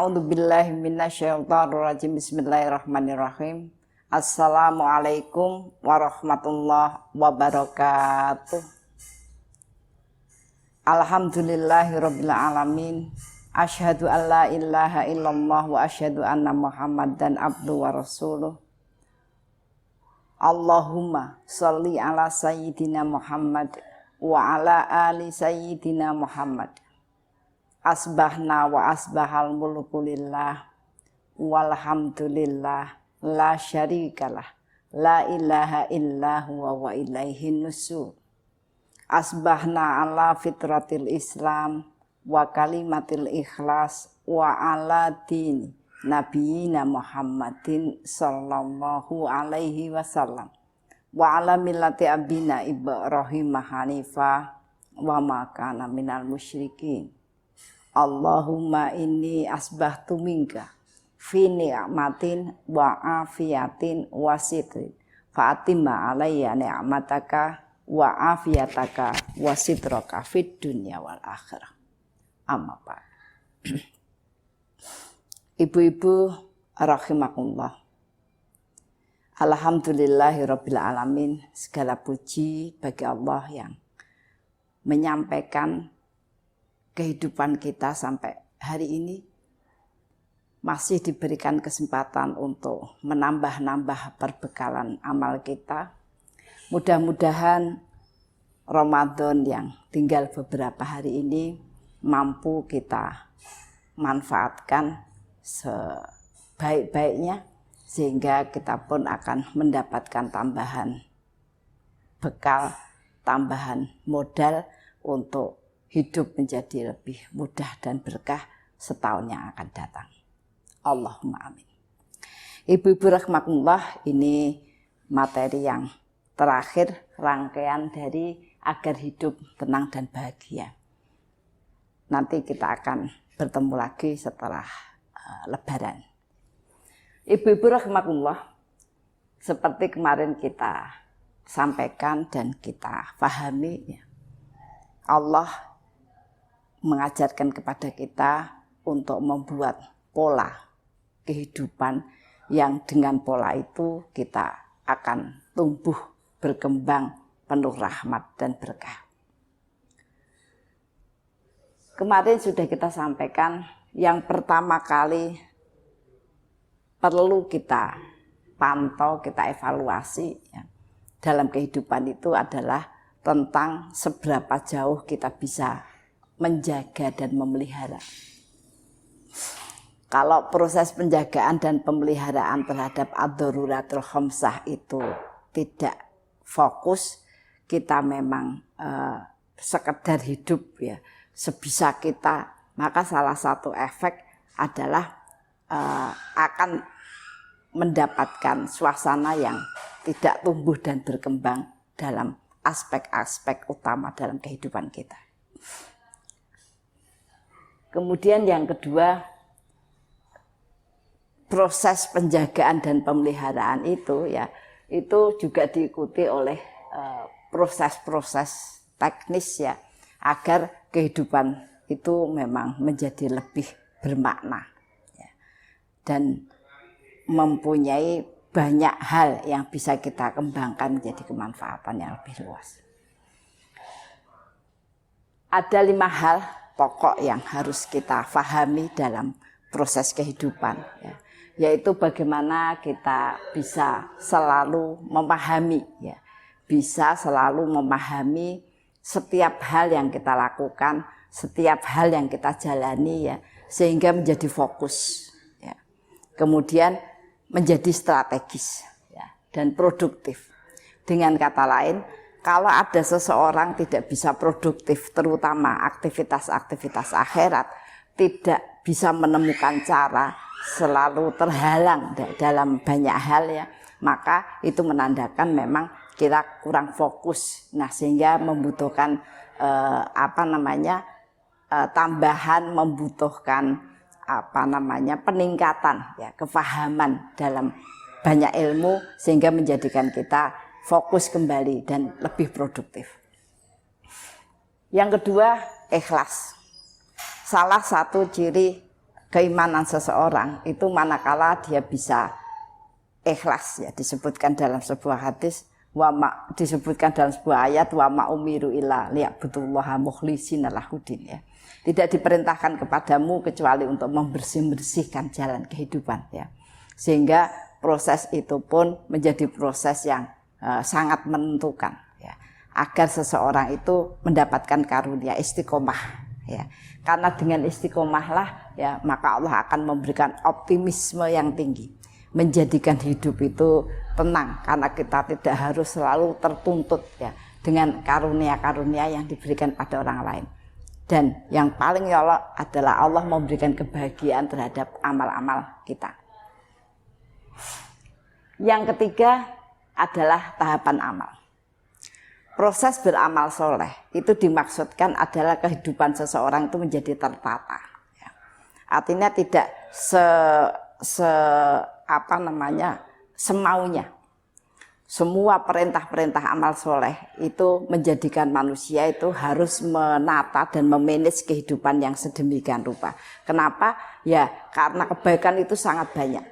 A'udzubillahi minasyaitonirrajim. Bismillahirrahmanirrahim. Assalamualaikum warahmatullahi wabarakatuh. Alhamdulillahirabbil alamin. Asyhadu an la ilaha illallah wa asyhadu anna Muhammadan abduhu wa rasuluh. Allahumma sholli ala sayyidina Muhammad wa ala ali sayyidina Muhammad. Asbahna wa asbahal mulku lillah walhamdulillah la syarikalah la ilaha illa huwa wa ilaihin nusur. Asbahna ala fitratil Islam wa kalimatil ikhlas wa ala dini nabiyina Muhammadin sallallahu alaihi wasallam wa ala millati abina Ibrahim hanifah wa ma kana minal musyrikin. Allahumma inni asbahtu minka fi ni'matin wa afiyatin wa sitrin fa atimma alayya ni'mataka wa afiyataka wa sitraka fid dunya wal akhirah. Amma ba'd. Ibu-ibu rahimakumullah. Alhamdulillahirabbil alamin. Segala puji bagi Allah yang menyampaikan kehidupan kita sampai hari ini, masih diberikan kesempatan untuk menambah-nambah perbekalan amal kita. Mudah-mudahan Ramadan yang tinggal beberapa hari ini mampu kita manfaatkan sebaik-baiknya, sehingga kita pun akan mendapatkan tambahan bekal, tambahan modal untuk hidup menjadi lebih mudah dan berkah setahun yang akan datang. Allahumma amin. Ibu-ibu rahimakumullah, ini materi yang terakhir rangkaian dari agar hidup tenang dan bahagia. Nanti kita akan bertemu lagi setelah Lebaran. Ibu-ibu rahimakumullah, seperti kemarin kita sampaikan dan kita pahami, ya, Allah mengajarkan kepada kita untuk membuat pola kehidupan yang dengan pola itu kita akan tumbuh, berkembang, penuh rahmat dan berkah. Kemarin sudah kita sampaikan, yang pertama kali perlu kita pantau, kita evaluasi, ya, dalam kehidupan itu adalah tentang seberapa jauh kita bisa menjaga dan memelihara. Kalau proses penjagaan dan pemeliharaan terhadap ad-daruratul khamsah itu tidak fokus, kita memang sekedar hidup, ya, sebisa kita, maka salah satu efek adalah akan mendapatkan suasana yang tidak tumbuh dan berkembang dalam aspek-aspek utama dalam kehidupan kita. Kemudian yang kedua, proses penjagaan dan pemeliharaan itu, ya, itu juga diikuti oleh proses-proses teknis, ya, agar kehidupan itu memang menjadi lebih bermakna, ya, dan mempunyai banyak hal yang bisa kita kembangkan menjadi kemanfaatan yang lebih luas. Ada 5 hal pokok yang harus kita pahami dalam proses kehidupan, ya, yaitu bagaimana kita bisa selalu memahami, ya, bisa selalu memahami setiap hal yang kita lakukan, setiap hal yang kita jalani, ya, sehingga menjadi fokus, ya. Kemudian menjadi strategis, ya, dan produktif. Dengan kata lain, kalau ada seseorang tidak bisa produktif, terutama aktivitas-aktivitas akhirat, tidak bisa menemukan cara, selalu terhalang dalam banyak hal, ya, maka itu menandakan memang kita kurang fokus. Nah, sehingga membutuhkan tambahan, membutuhkan peningkatan, ya, kefahaman dalam banyak ilmu, sehingga menjadikan kita fokus kembali dan lebih produktif. Yang kedua, ikhlas. Salah satu ciri keimanan seseorang itu manakala dia bisa ikhlas, ya disebutkan dalam sebuah hadis, disebutkan dalam sebuah ayat, wa ma umiru illa liya'budullaha mukhlishina lahudin, ya. Tidak diperintahkan kepadamu kecuali untuk membersihkan jalan kehidupan, ya. Sehingga proses itu pun menjadi proses yang sangat menentukan, ya, agar seseorang itu mendapatkan karunia istiqomah, ya. Karena dengan istiqomahlah, ya, maka Allah akan memberikan optimisme yang tinggi, menjadikan hidup itu tenang, karena kita tidak harus selalu tertuntut, ya, dengan karunia-karunia yang diberikan pada orang lain. Dan yang paling nyolok adalah Allah memberikan kebahagiaan terhadap amal-amal kita. Yang ketiga adalah tahapan amal. Proses beramal soleh itu dimaksudkan adalah kehidupan seseorang itu menjadi tertata, ya. Artinya tidak semaunya. Semua perintah-perintah amal soleh itu menjadikan manusia itu harus menata dan memanage kehidupan yang sedemikian rupa. Kenapa? Ya karena kebaikan itu sangat banyak,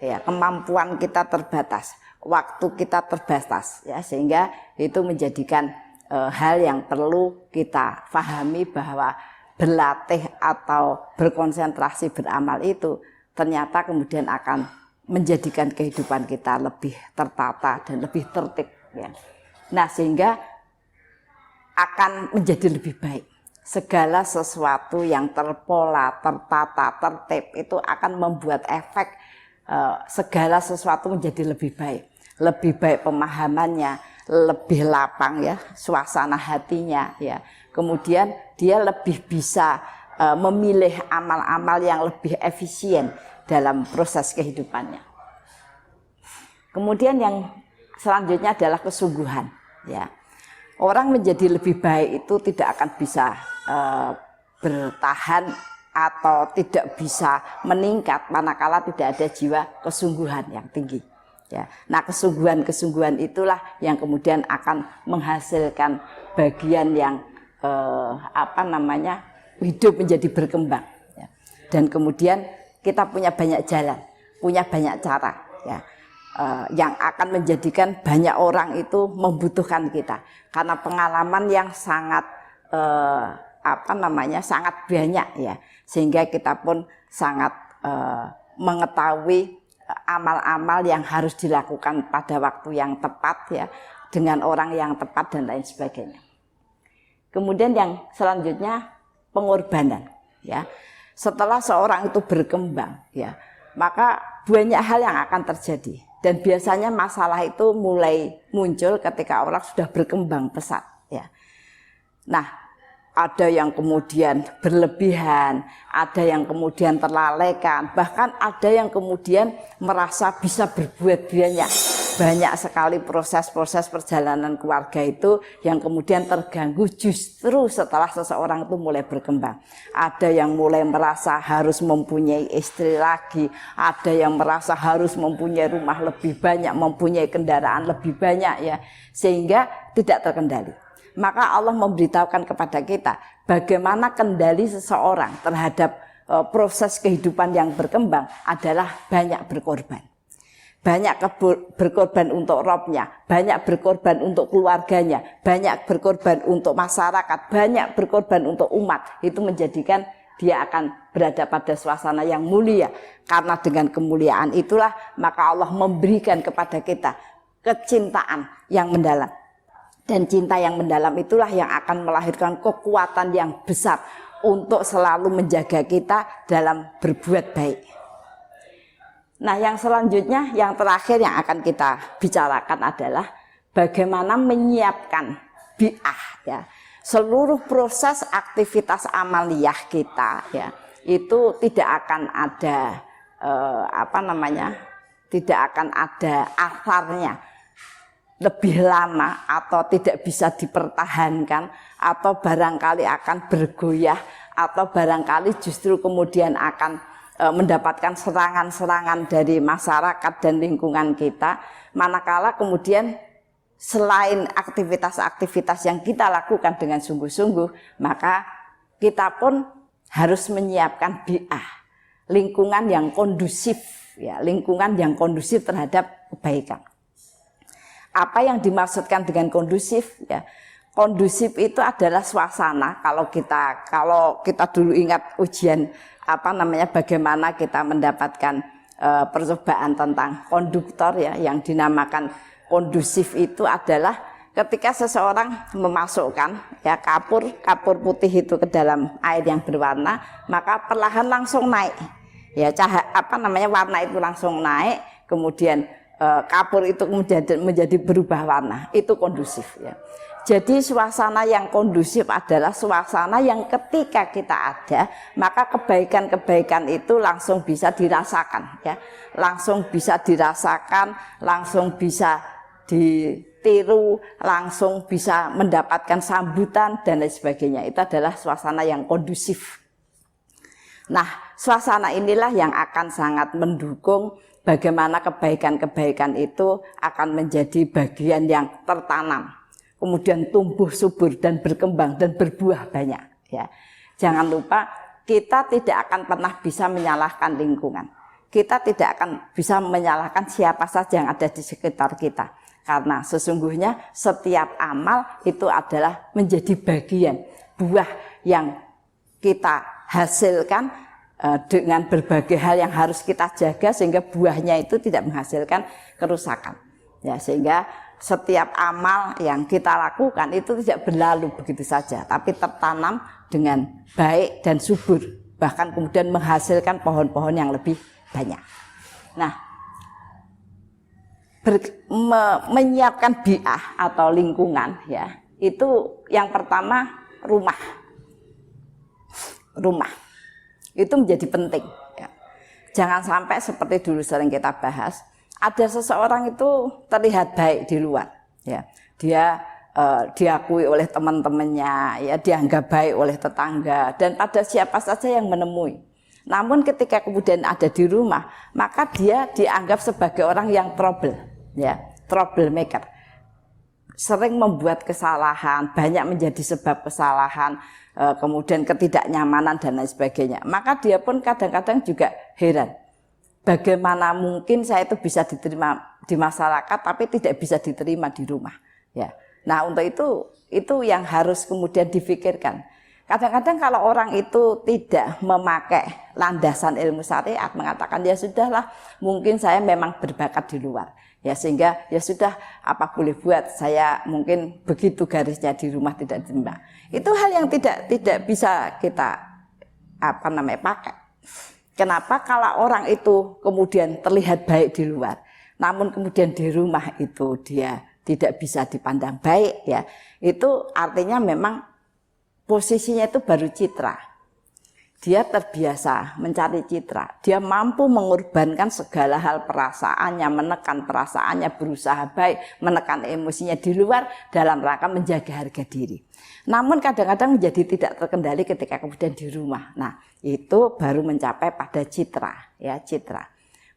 ya, kemampuan kita terbatas, waktu kita terbatas, ya, sehingga itu menjadikan hal yang perlu kita pahami bahwa berlatih atau berkonsentrasi beramal itu ternyata kemudian akan menjadikan kehidupan kita lebih tertata dan lebih tertib, ya. Nah, sehingga akan menjadi lebih baik. Segala sesuatu yang terpola, tertata, tertib itu akan membuat efek segala sesuatu menjadi lebih baik. Lebih baik pemahamannya, lebih lapang, ya, suasana hatinya, ya. Kemudian dia lebih bisa memilih amal-amal yang lebih efisien dalam proses kehidupannya. Kemudian yang selanjutnya adalah kesungguhan, ya. Orang menjadi lebih baik itu tidak akan bisa bertahan atau tidak bisa meningkat manakala tidak ada jiwa kesungguhan yang tinggi, ya. Nah, kesungguhan itulah yang kemudian akan menghasilkan bagian yang hidup menjadi berkembang, ya. Dan kemudian kita punya banyak jalan, punya banyak cara, ya, yang akan menjadikan banyak orang itu membutuhkan kita karena pengalaman yang sangat sangat banyak, ya, sehingga kita pun sangat mengetahui amal-amal yang harus dilakukan pada waktu yang tepat, ya, dengan orang yang tepat dan lain sebagainya. Kemudian yang selanjutnya pengorbanan, ya. Setelah seorang itu berkembang, ya, maka banyak hal yang akan terjadi. Dan biasanya masalah itu mulai muncul ketika orang sudah berkembang pesat, ya. Nah, ada yang kemudian berlebihan, ada yang kemudian terlalaikan, bahkan ada yang kemudian merasa bisa berbuat banyak. Banyak sekali proses-proses perjalanan keluarga itu yang kemudian terganggu justru setelah seseorang itu mulai berkembang. Ada yang mulai merasa harus mempunyai istri lagi, ada yang merasa harus mempunyai rumah lebih banyak, mempunyai kendaraan lebih banyak, ya, sehingga tidak terkendali. Maka Allah memberitahukan kepada kita bagaimana kendali seseorang terhadap proses kehidupan yang berkembang adalah banyak berkorban. Banyak berkorban untuk Robnya, banyak berkorban untuk keluarganya, banyak berkorban untuk masyarakat, banyak berkorban untuk umat. Itu menjadikan dia akan berada pada suasana yang mulia. Karena dengan kemuliaan itulah maka Allah memberikan kepada kita kecintaan yang mendalam. Dan cinta yang mendalam itulah yang akan melahirkan kekuatan yang besar untuk selalu menjaga kita dalam berbuat baik. Nah, yang selanjutnya, yang terakhir yang akan kita bicarakan adalah bagaimana menyiapkan bi'ah, ya. Seluruh proses aktivitas amaliyah kita, ya, itu tidak akan ada tidak akan ada asarnya lebih lama atau tidak bisa dipertahankan atau barangkali akan bergoyah atau barangkali justru kemudian akan mendapatkan serangan-serangan dari masyarakat dan lingkungan kita, manakala kemudian selain aktivitas-aktivitas yang kita lakukan dengan sungguh-sungguh, maka kita pun harus menyiapkan bi'ah, lingkungan yang kondusif, ya, lingkungan yang kondusif terhadap kebaikan. Apa yang dimaksudkan dengan kondusif? Ya, kondusif itu adalah suasana. Kalau kita dulu ingat ujian bagaimana kita mendapatkan percobaan tentang konduktor, ya, yang dinamakan kondusif itu adalah ketika seseorang memasukkan, ya, kapur putih itu ke dalam air yang berwarna, maka perlahan langsung naik, ya, warna itu langsung naik, kemudian kapur itu menjadi berubah warna. Itu kondusif, ya. Jadi suasana yang kondusif adalah suasana yang ketika kita ada, maka kebaikan-kebaikan itu langsung bisa dirasakan, ya. Langsung bisa dirasakan, langsung bisa ditiru, langsung bisa mendapatkan sambutan dan lain sebagainya. Itu adalah suasana yang kondusif. Nah, suasana inilah yang akan sangat mendukung bagaimana kebaikan-kebaikan itu akan menjadi bagian yang tertanam, kemudian tumbuh subur dan berkembang dan berbuah banyak, ya. Jangan lupa, kita tidak akan pernah bisa menyalahkan lingkungan. Kita tidak akan bisa menyalahkan siapa saja yang ada di sekitar kita. Karena sesungguhnya setiap amal itu adalah menjadi bagian buah yang kita hasilkan dengan berbagai hal yang harus kita jaga sehingga buahnya itu tidak menghasilkan kerusakan, ya. Sehingga setiap amal yang kita lakukan itu tidak berlalu begitu saja, tapi tertanam dengan baik dan subur, bahkan kemudian menghasilkan pohon-pohon yang lebih banyak. Nah, menyiapkan bi'ah atau lingkungan, ya, itu yang pertama rumah itu menjadi penting, ya. Jangan sampai seperti dulu sering kita bahas, ada seseorang itu terlihat baik di luar, ya, dia diakui oleh teman-temannya, ya, dianggap baik oleh tetangga dan pada siapa saja yang menemui. Namun ketika kemudian ada di rumah, maka dia dianggap sebagai orang yang trouble, ya, troublemaker, sering membuat kesalahan, banyak menjadi sebab kesalahan, kemudian ketidaknyamanan dan lain sebagainya. Maka dia pun kadang-kadang juga heran, bagaimana mungkin saya itu bisa diterima di masyarakat tapi tidak bisa diterima di rumah, ya. Nah, untuk itu yang harus kemudian difikirkan. Kadang-kadang kalau orang itu tidak memakai landasan ilmu syariat, mengatakan ya sudahlah, mungkin saya memang berbakat di luar, ya, sehingga ya sudah, apa boleh buat, saya mungkin begitu garisnya di rumah tidak diterima. Itu hal yang tidak bisa kita pakai. Kenapa? Kalau orang itu kemudian terlihat baik di luar, namun kemudian di rumah itu dia tidak bisa dipandang baik, ya, itu artinya memang posisinya itu baru citra. Dia terbiasa mencari citra, dia mampu mengorbankan segala hal perasaannya, menekan perasaannya, berusaha baik, menekan emosinya di luar dalam rangka menjaga harga diri. Namun kadang-kadang menjadi tidak terkendali ketika kemudian di rumah. Nah, itu baru mencapai pada citra, ya, citra.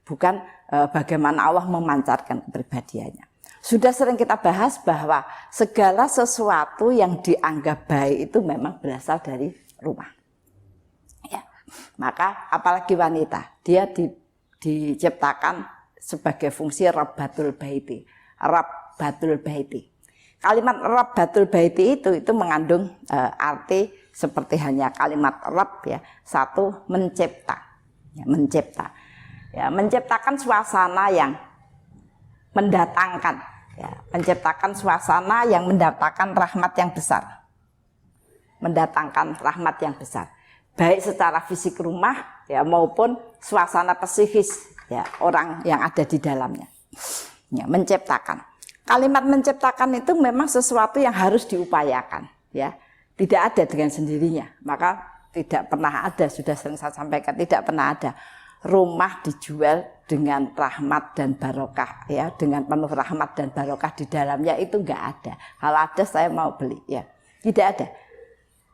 Bukan bagaimana Allah memancarkan kepribadiannya. Sudah sering kita bahas bahwa segala sesuatu yang dianggap baik itu memang berasal dari rumah. Maka apalagi wanita, dia diciptakan sebagai fungsi Rabbatul Baiti. Rabbatul Baiti. Kalimat Rabbatul Baiti itu mengandung arti seperti hanya kalimat Rabb, ya. Satu, mencipta. Ya, mencipta. Ya, menciptakan suasana yang mendatangkan, ya, menciptakan suasana yang mendatangkan rahmat yang besar. Mendatangkan rahmat yang besar. Baik secara fisik rumah, ya, maupun suasana psikis, ya, orang yang ada di dalamnya, ya, menciptakan. Kalimat menciptakan itu memang sesuatu yang harus diupayakan, ya, tidak ada dengan sendirinya. Maka tidak pernah ada, sudah sering saya sampaikan, tidak pernah ada rumah dijual dengan rahmat dan barokah, ya, dengan penuh rahmat dan barokah di dalamnya, itu enggak ada. Kalau ada saya mau beli, ya, tidak ada.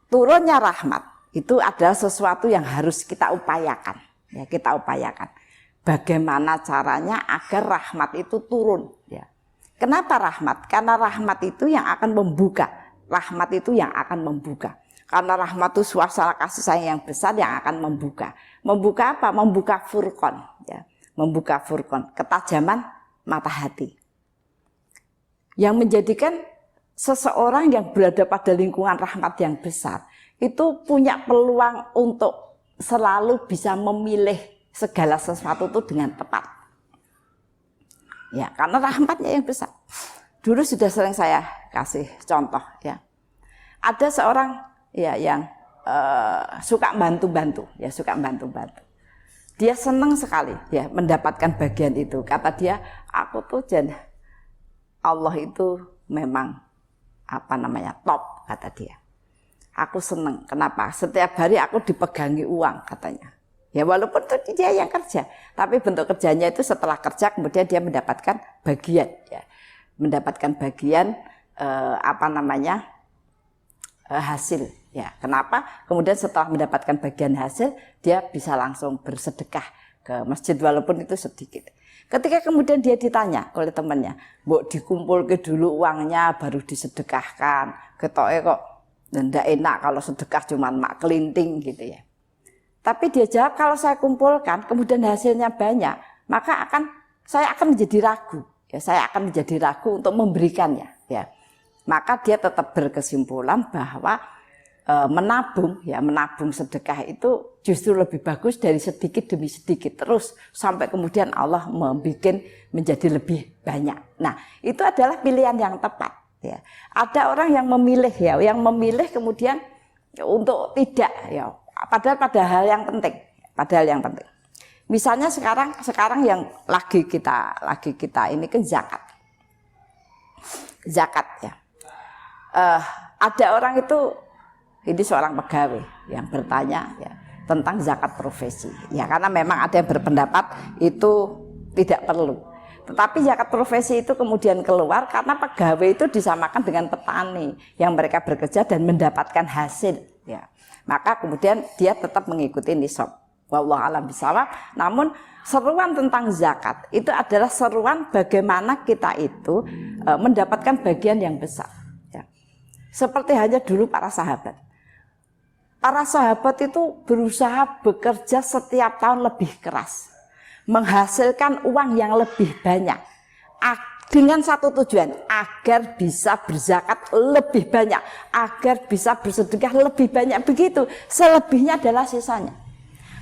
Turunnya rahmat itu adalah sesuatu yang harus kita upayakan, ya, kita upayakan. Bagaimana caranya agar rahmat itu turun, ya. Kenapa rahmat? Karena rahmat itu yang akan membuka, rahmat itu yang akan membuka. Karena rahmat itu suasana kasih sayang yang besar yang akan membuka. Membuka apa? Membuka furqan, ya. Membuka furqan, ketajaman mata hati. Yang menjadikan seseorang yang berada pada lingkungan rahmat yang besar itu punya peluang untuk selalu bisa memilih segala sesuatu itu dengan tepat. Ya, karena rahmatnya yang besar. Dulu sudah sering saya kasih contoh, ya. Ada seorang ya yang suka bantu-bantu, ya suka bantu-bantu. Dia senang sekali ya mendapatkan bagian itu. Kata dia, aku tuh Allah itu memang top, kata dia. Aku senang. Kenapa? Setiap hari aku dipegangi uang, katanya. Ya walaupun itu dia yang kerja, tapi bentuk kerjanya itu setelah kerja kemudian dia mendapatkan bagian, ya. Mendapatkan bagian hasil, ya. Kenapa? Kemudian setelah mendapatkan bagian hasil, dia bisa langsung bersedekah ke masjid walaupun itu sedikit. Ketika kemudian dia ditanya oleh temannya, "Mbok dikumpul ke dulu uangnya baru disedekahkan. Ketoke kok ndak enak kalau sedekah cuman mak kelinting gitu ya." Tapi dia jawab, kalau saya kumpulkan kemudian hasilnya banyak, maka saya akan menjadi ragu. Ya, saya akan menjadi ragu untuk memberikannya, ya. Maka dia tetap berkesimpulan bahwa menabung sedekah itu justru lebih bagus dari sedikit demi sedikit terus sampai kemudian Allah membuat menjadi lebih banyak. Nah, itu adalah pilihan yang tepat, ya. Ada orang yang memilih, ya, yang memilih kemudian untuk tidak, ya, padahal hal yang penting. Misalnya sekarang yang lagi kita ini kan zakat, ya. Ada orang itu, ini seorang pegawai yang bertanya, ya, tentang zakat profesi. Ya, karena memang ada yang berpendapat itu tidak perlu. Tetapi zakat profesi itu kemudian keluar karena pegawai itu disamakan dengan petani yang mereka bekerja dan mendapatkan hasil, ya. Maka kemudian dia tetap mengikuti nisab. Wallahu a'lam bishawab. Namun seruan tentang zakat itu adalah seruan bagaimana kita itu mendapatkan bagian yang besar, ya. Seperti hanya dulu para sahabat. Para sahabat itu berusaha bekerja setiap tahun lebih keras, menghasilkan uang yang lebih banyak, dengan satu tujuan, agar bisa berzakat lebih banyak, agar bisa bersedekah lebih banyak. Begitu, selebihnya adalah sisanya.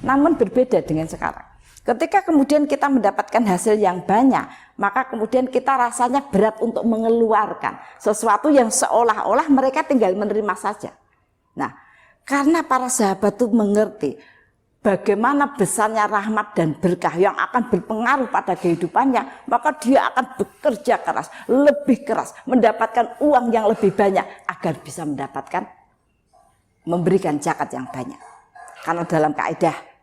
Namun berbeda dengan sekarang. Ketika kemudian kita mendapatkan hasil yang banyak, maka kemudian kita rasanya berat untuk mengeluarkan sesuatu yang seolah-olah mereka tinggal menerima saja. Nah, karena para sahabat itu mengerti bagaimana besarnya rahmat dan berkah yang akan berpengaruh pada kehidupannya, maka dia akan bekerja keras, lebih keras, mendapatkan uang yang lebih banyak agar bisa memberikan zakat yang banyak. Karena dalam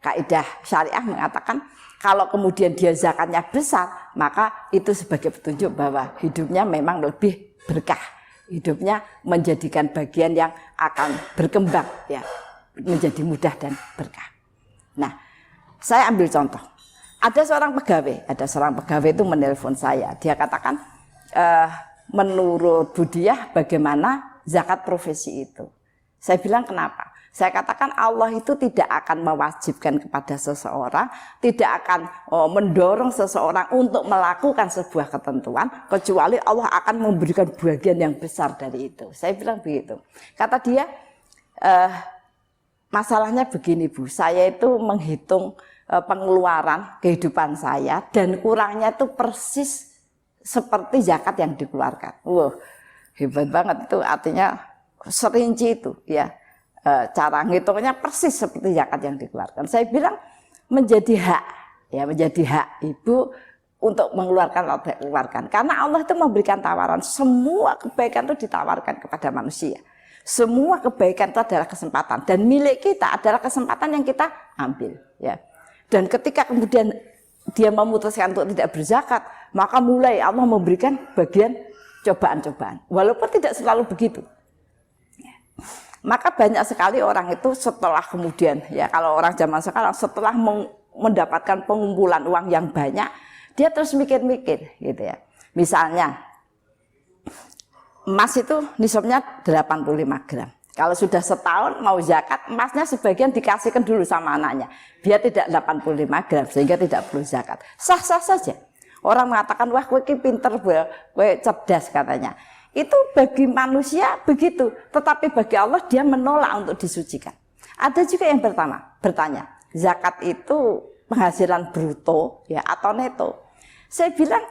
kaidah syariah mengatakan kalau kemudian dia zakatnya besar, maka itu sebagai petunjuk bahwa hidupnya memang lebih berkah. Hidupnya menjadikan bagian yang akan berkembang, ya, menjadi mudah dan berkah. Nah, saya ambil contoh. Ada seorang pegawai itu menelpon saya. Dia katakan, menurut Budiah bagaimana zakat profesi itu? Saya bilang kenapa? Saya katakan Allah itu tidak akan mewajibkan kepada seseorang, tidak akan mendorong seseorang untuk melakukan sebuah ketentuan, kecuali Allah akan memberikan bagian yang besar dari itu. Saya bilang begitu. Kata dia, masalahnya begini Bu, saya itu menghitung pengeluaran kehidupan saya dan kurangnya itu persis seperti zakat yang dikeluarkan. Wah, hebat banget itu, artinya serinci itu, ya. Cara ngitungnya persis seperti zakat yang dikeluarkan. Saya bilang menjadi hak ibu untuk mengeluarkan atau tidak mengeluarkan. Karena Allah itu memberikan tawaran, semua kebaikan itu ditawarkan kepada manusia. Semua kebaikan itu adalah kesempatan dan milik kita adalah kesempatan yang kita ambil, ya. Dan ketika kemudian dia memutuskan untuk tidak berzakat, maka mulai Allah memberikan bagian cobaan-cobaan. Walaupun tidak selalu begitu. Maka banyak sekali orang itu setelah kemudian, ya, kalau orang zaman sekarang setelah mendapatkan pengumpulan uang yang banyak, dia terus mikir-mikir, gitu ya. Misalnya emas itu nisabnya 85 gram. Kalau sudah setahun mau zakat, emasnya sebagian dikasihkan dulu sama anaknya. Biar tidak 85 gram, sehingga tidak perlu zakat. Sah-sah saja. Orang mengatakan, wah kowe ki pinter, kowe cerdas katanya. Itu bagi manusia begitu. Tetapi bagi Allah dia menolak untuk disucikan. Ada juga yang bertanya, zakat itu penghasilan bruto ya atau neto? Saya bilang,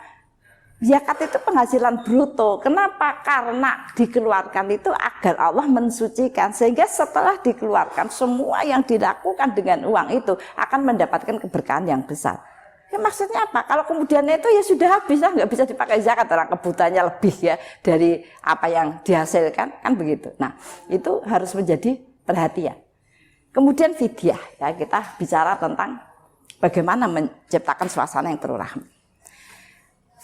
zakat itu penghasilan bruto. Kenapa? Karena dikeluarkan itu agar Allah mensucikan. Sehingga setelah dikeluarkan, semua yang dilakukan dengan uang itu akan mendapatkan keberkahan yang besar. Ya, maksudnya apa? Kalau kemudian itu ya sudah habis, nggak bisa dipakai zakat. Orang kebutuhannya lebih ya dari apa yang dihasilkan, kan begitu. Nah, itu harus menjadi perhatian. Kemudian fidyah, ya kita bicara tentang bagaimana menciptakan suasana yang penuh rahmat.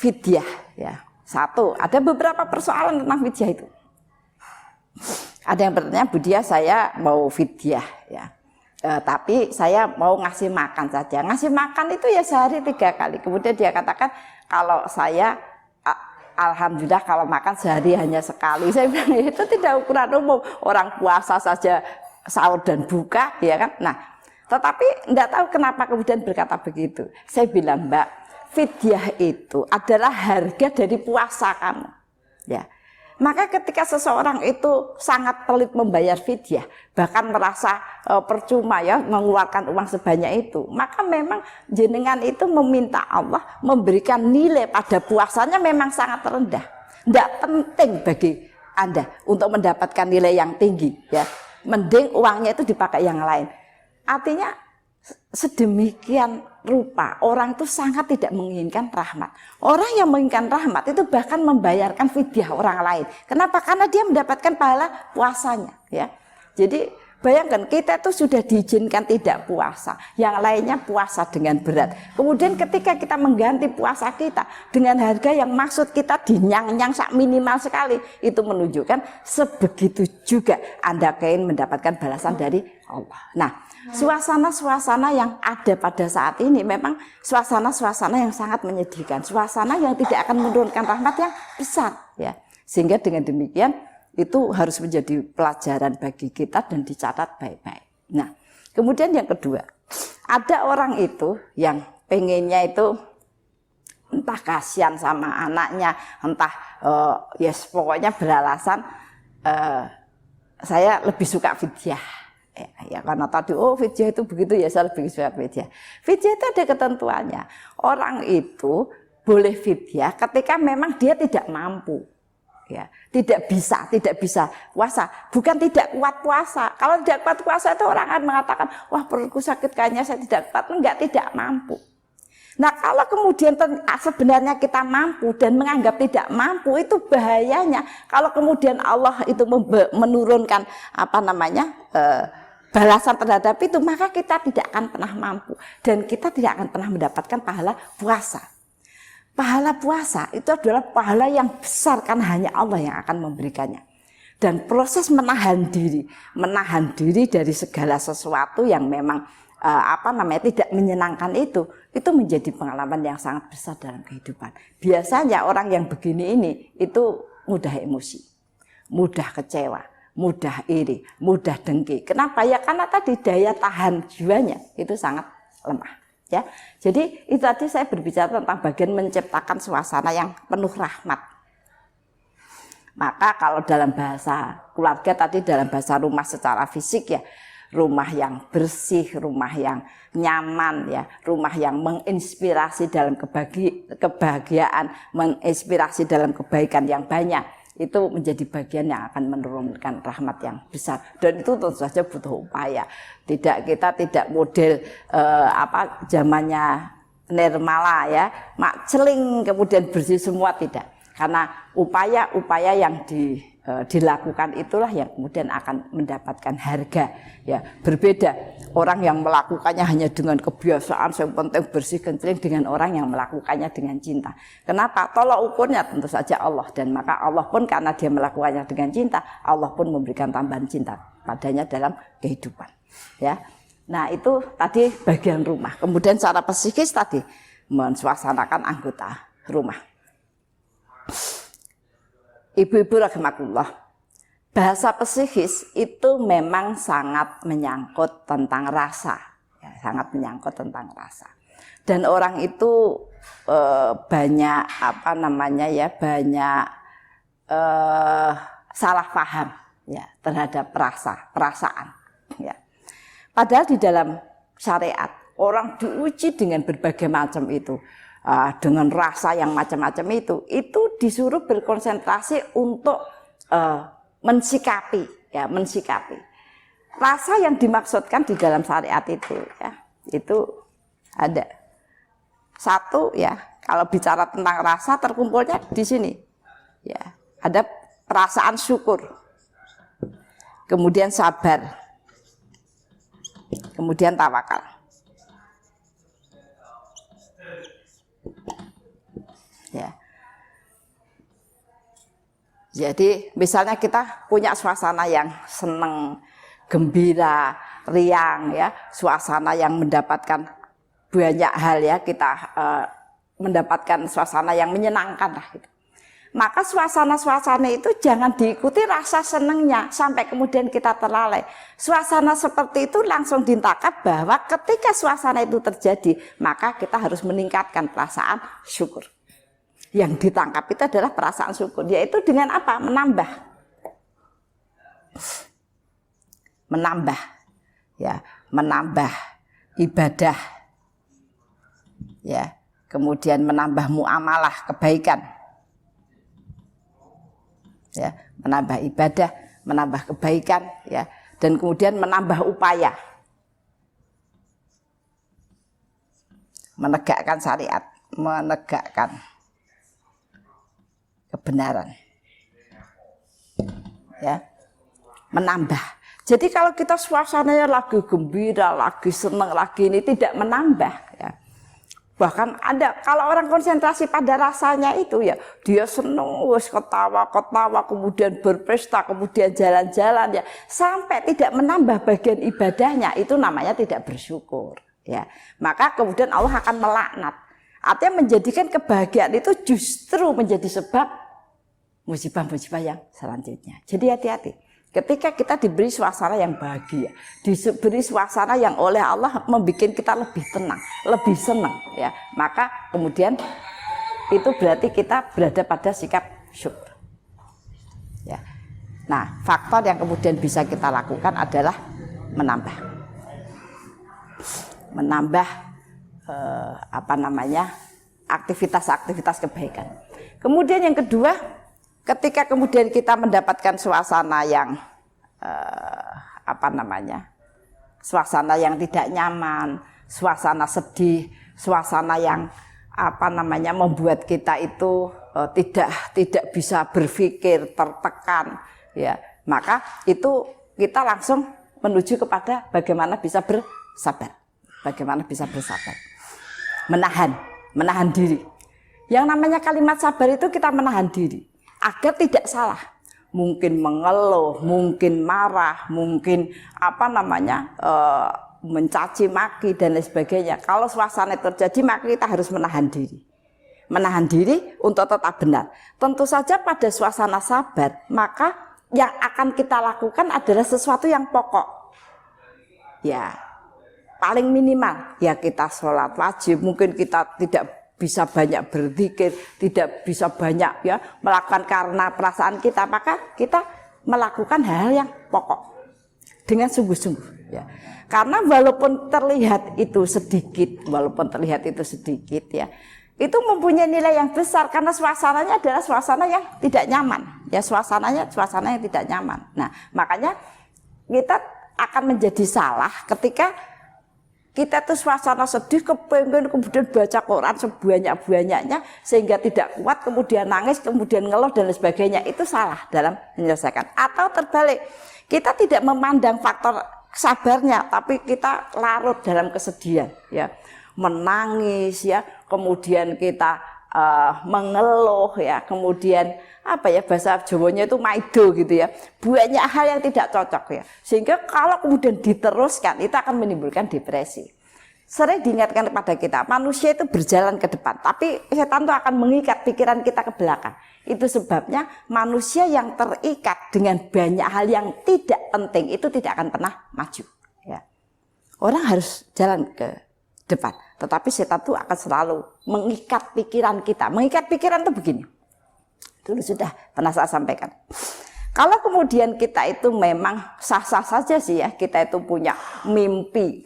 Fidyah, ya satu, ada beberapa persoalan tentang fidyah itu. Ada yang bertanya, Bu Dia, saya mau fidyah, ya, tapi saya mau ngasih makan saja. Ngasih makan itu ya sehari 3 kali. Kemudian dia katakan, kalau saya alhamdulillah kalau makan sehari hanya sekali. Saya bilang itu tidak ukuran umum. Orang puasa saja sahur dan buka, ya kan. Nah, tetapi tidak tahu kenapa kemudian berkata begitu. Saya bilang, Mbak, fidyah itu adalah harga dari puasa kamu, ya. Maka ketika seseorang itu sangat pelit membayar fidyah, bahkan merasa percuma ya mengeluarkan uang sebanyak itu, maka memang jenengan itu meminta Allah memberikan nilai pada puasanya memang sangat rendah. Tidak penting bagi Anda untuk mendapatkan nilai yang tinggi, ya. Mending uangnya itu dipakai yang lain. Artinya sedemikian rupa orang itu sangat tidak menginginkan rahmat. Orang yang menginginkan rahmat itu bahkan membayarkan fidyah orang lain. Kenapa? Karena dia mendapatkan pahala puasanya, ya. Jadi bayangkan, kita itu sudah diizinkan tidak puasa, yang lainnya puasa dengan berat. Kemudian ketika kita mengganti puasa kita dengan harga yang maksud kita dinyang-nyang sak minimal sekali, itu menunjukkan sebegitu juga Anda ingin mendapatkan balasan dari Allah. Nah, suasana-suasana yang ada pada saat ini memang suasana-suasana yang sangat menyedihkan, suasana yang tidak akan menurunkan rahmat yang besar, ya. Sehingga dengan demikian itu harus menjadi pelajaran bagi kita dan dicatat baik-baik. Nah, kemudian yang kedua, ada orang itu yang pengennya itu entah kasihan sama anaknya, entah yes pokoknya beralasan saya lebih suka fidyah. Ya karena tadi fidyah itu begitu, ya saya lebih suka fidyah. Fidyah itu ada ketentuannya. Orang itu boleh fidyah ketika memang dia tidak mampu. Ya, tidak bisa puasa, bukan tidak kuat puasa. Kalau tidak kuat puasa itu orang akan mengatakan, wah perutku sakit kayaknya saya tidak kuat, tidak mampu. Nah, kalau kemudian sebenarnya kita mampu dan menganggap tidak mampu, itu bahayanya. Kalau kemudian Allah itu menurunkan balasan terhadap itu, maka kita tidak akan pernah mampu dan kita tidak akan pernah mendapatkan pahala puasa. Pahala puasa itu adalah pahala yang besar karena hanya Allah yang akan memberikannya. Dan proses menahan diri dari segala sesuatu yang memang tidak menyenangkan itu menjadi pengalaman yang sangat besar dalam kehidupan. Biasanya orang yang begini ini itu mudah emosi, mudah kecewa, mudah iri, mudah dengki. Kenapa? Ya karena tadi daya tahan jiwanya itu sangat lemah. Ya, jadi itu tadi saya berbicara tentang bagian menciptakan suasana yang penuh rahmat. Maka kalau dalam bahasa keluarga tadi, dalam bahasa rumah secara fisik ya, rumah yang bersih, rumah yang nyaman ya, rumah yang menginspirasi dalam kebahagiaan, menginspirasi dalam kebaikan yang banyak. Itu menjadi bagian yang akan menurunkan rahmat yang besar, dan itu tentu saja butuh upaya. Kita tidak model zamannya Nirmala ya, mak celing kemudian bersih semua, tidak. Karena upaya-upaya yang dilakukan itulah yang kemudian akan mendapatkan harga ya. Berbeda orang yang melakukannya hanya dengan kebiasaan, yang penting bersih kencing, dengan orang yang melakukannya dengan cinta. Kenapa? Tolak ukurnya tentu saja Allah, dan maka Allah pun karena dia melakukannya dengan cinta, Allah pun memberikan tambahan cinta padanya dalam kehidupan. Ya. Nah, itu tadi bagian rumah. Kemudian secara psikis tadi mensuasanakan anggota rumah. Ibu-ibu rahimakumullah, bahasa psikis itu memang sangat menyangkut tentang rasa, ya, sangat menyangkut tentang rasa. Dan orang itu banyak banyak salah paham ya terhadap perasaan. Ya. Padahal di dalam syariat orang diuji dengan berbagai macam itu. Dengan rasa yang macam-macam itu disuruh berkonsentrasi untuk mensikapi rasa yang dimaksudkan di dalam syariat itu ya, itu ada satu ya, kalau bicara tentang rasa terkumpulnya di sini ya, ada perasaan syukur, kemudian sabar, kemudian tawakal. Ya. Jadi misalnya kita punya suasana yang senang, gembira, riang ya, suasana yang mendapatkan banyak hal ya, kita mendapatkan suasana yang menyenangkan lah gitu. Maka suasana-suasana itu jangan diikuti rasa senangnya sampai kemudian kita terlalai. Suasana seperti itu langsung ditangkap bahwa ketika suasana itu terjadi, maka kita harus meningkatkan perasaan syukur. Yang ditangkap itu adalah perasaan syukur, yaitu dengan apa? Menambah ibadah, ya, kemudian menambah muamalah kebaikan, ya, menambah ibadah, menambah kebaikan, ya, dan kemudian menambah upaya menegakkan syariat, menegakkan kebenaran, ya, menambah. Jadi kalau kita suasananya lagi gembira, lagi senang, lagi ini tidak menambah, ya. Bahkan ada kalau orang konsentrasi pada rasanya itu ya, dia senang, wes ketawa, kemudian berpesta, kemudian jalan-jalan ya, sampai tidak menambah bagian ibadahnya, itu namanya tidak bersyukur, ya. Maka kemudian Allah akan melaknat. Artinya menjadikan kebahagiaan itu justru menjadi sebab musibah-musibah yang selanjutnya. Jadi hati-hati. Ketika kita diberi suasana yang bahagia, diberi suasana yang oleh Allah membuat kita lebih tenang, lebih senang, ya, maka kemudian itu berarti kita berada pada sikap syukur. Ya. Nah, faktor yang kemudian bisa kita lakukan adalah menambah aktivitas-aktivitas kebaikan. Kemudian yang kedua, ketika kemudian kita mendapatkan suasana yang suasana yang tidak nyaman, suasana sedih, suasana yang membuat kita itu tidak bisa berpikir, tertekan, ya, maka itu kita langsung menuju kepada bagaimana bisa bersabar. Menahan diri. Yang namanya kalimat sabar itu kita menahan diri agar tidak salah. Mungkin mengeluh, mungkin marah, mungkin mencaci maki dan lain sebagainya. Kalau suasana terjadi maka kita harus menahan diri. Menahan diri untuk tetap benar. Tentu saja pada suasana sabar, maka yang akan kita lakukan adalah sesuatu yang pokok. Ya, paling minimal ya kita sholat wajib, mungkin kita tidak bisa banyak berzikir, tidak bisa banyak ya melakukan karena perasaan kita, maka kita melakukan hal yang pokok dengan sungguh-sungguh, ya. Karena walaupun terlihat itu sedikit ya, itu mempunyai nilai yang besar karena suasananya adalah suasana yang tidak nyaman, ya, suasana yang tidak nyaman. Nah, makanya kita akan menjadi salah ketika kita tuh suasana sedih, kepengen kemudian baca Quran sebanyak-banyaknya sehingga tidak kuat, kemudian nangis, kemudian ngeluh dan lain sebagainya. Itu salah dalam menyelesaikan. Atau terbalik, kita tidak memandang faktor sabarnya, tapi kita larut dalam kesedihan, ya, menangis, ya, kemudian kita mengeluh, ya, kemudian bahasa Jawanya itu maido gitu ya, banyak hal yang tidak cocok, ya, sehingga kalau kemudian diteruskan itu akan menimbulkan depresi. sering diingatkan kepada kita, manusia itu berjalan ke depan, tapi setan itu akan mengikat pikiran kita ke belakang. Itu sebabnya manusia yang terikat dengan banyak hal yang tidak penting itu tidak akan pernah maju. Ya. Orang harus jalan ke depan, tetapi setan itu akan selalu mengikat pikiran kita. Mengikat pikiran itu begini. Dulu sudah pernah saya sampaikan. Kalau kemudian kita itu memang sah-sah saja sih ya, kita itu punya mimpi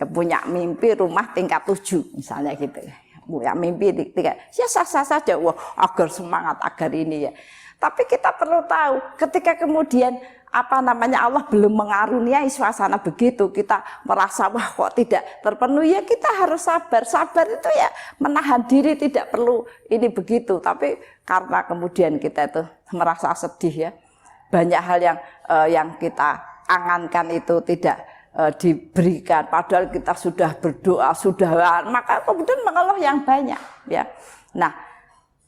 rumah tingkat 7 misalnya gitu. Punya mimpi tingkat, ya sah-sah saja, wah agar semangat, agar ini ya. Tapi kita perlu tahu, ketika kemudian Allah belum mengaruniai suasana begitu, kita merasa wah kok tidak terpenuhi, ya kita harus sabar. Sabar itu ya menahan diri, tidak perlu ini begitu. Tapi karena kemudian kita itu merasa sedih ya, banyak hal yang kita angankan itu tidak diberikan, padahal kita sudah berdoa, maka kemudian mengeluh yang banyak ya. Nah,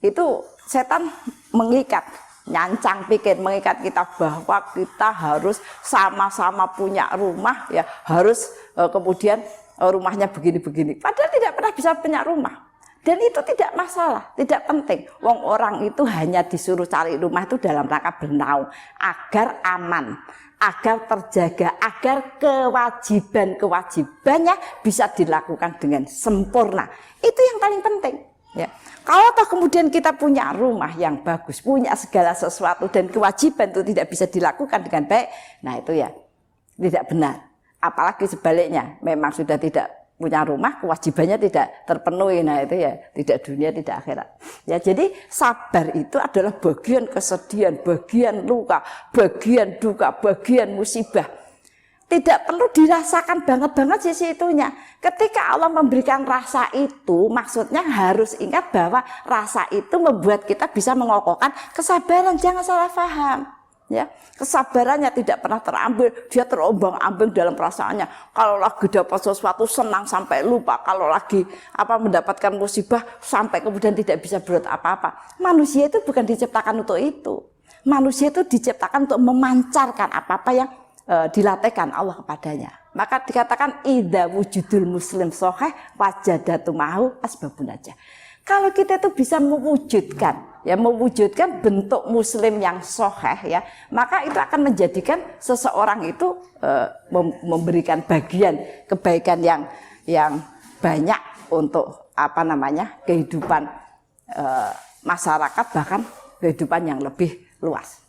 itu setan mengikat, nyancang pikir, mengikat kita bahwa kita harus sama-sama punya rumah ya, harus kemudian rumahnya begini-begini, padahal tidak pernah bisa punya rumah. Dan itu tidak masalah, tidak penting. Wong orang itu hanya disuruh cari rumah itu dalam rangka bernaung, agar aman, agar terjaga, agar kewajiban-kewajibannya bisa dilakukan dengan sempurna. Itu yang paling penting. Ya. Kalau toh kemudian kita punya rumah yang bagus, punya segala sesuatu dan kewajiban itu tidak bisa dilakukan dengan baik, nah itu ya tidak benar. Apalagi sebaliknya, memang sudah tidak punya rumah, kewajibannya tidak terpenuhi, nah itu ya tidak dunia, tidak akhirat. Ya, jadi sabar itu adalah bagian kesedihan, bagian luka, bagian duka, bagian musibah. Tidak perlu dirasakan banget sisi itunya. Ketika Allah memberikan rasa itu, maksudnya harus ingat bahwa rasa itu membuat kita bisa mengokohkan kesabaran, jangan salah paham. Ya, kesabarannya tidak pernah terambil, dia terombang-ambing dalam perasaannya. Kalau lagi dapat sesuatu senang sampai lupa, kalau lagi mendapatkan musibah sampai kemudian tidak bisa berbuat apa-apa. Manusia itu bukan diciptakan untuk itu. Manusia itu diciptakan untuk memancarkan apa-apa yang dilatihkan Allah kepadanya. Maka dikatakan idza wujudul muslim sahih wajadatu mahu asbabun najah. Kalau kita itu bisa mewujudkan bentuk muslim yang sahih ya, maka itu akan menjadikan seseorang itu memberikan bagian kebaikan yang banyak untuk kehidupan masyarakat, bahkan kehidupan yang lebih luas.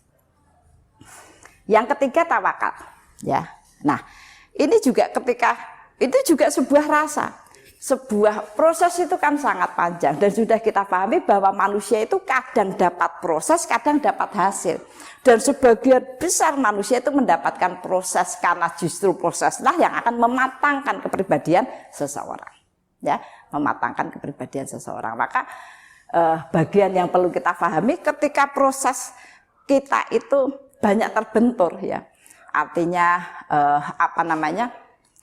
Yang ketiga tawakal ya. Nah, ini juga itu juga sebuah rasa. Sebuah proses itu kan sangat panjang dan sudah kita pahami bahwa manusia itu kadang dapat proses, kadang dapat hasil. Dan sebagian besar manusia itu mendapatkan proses karena justru proseslah yang akan mematangkan kepribadian seseorang. Ya, mematangkan kepribadian seseorang. Maka bagian yang perlu kita pahami ketika proses kita itu banyak terbentur ya. Artinya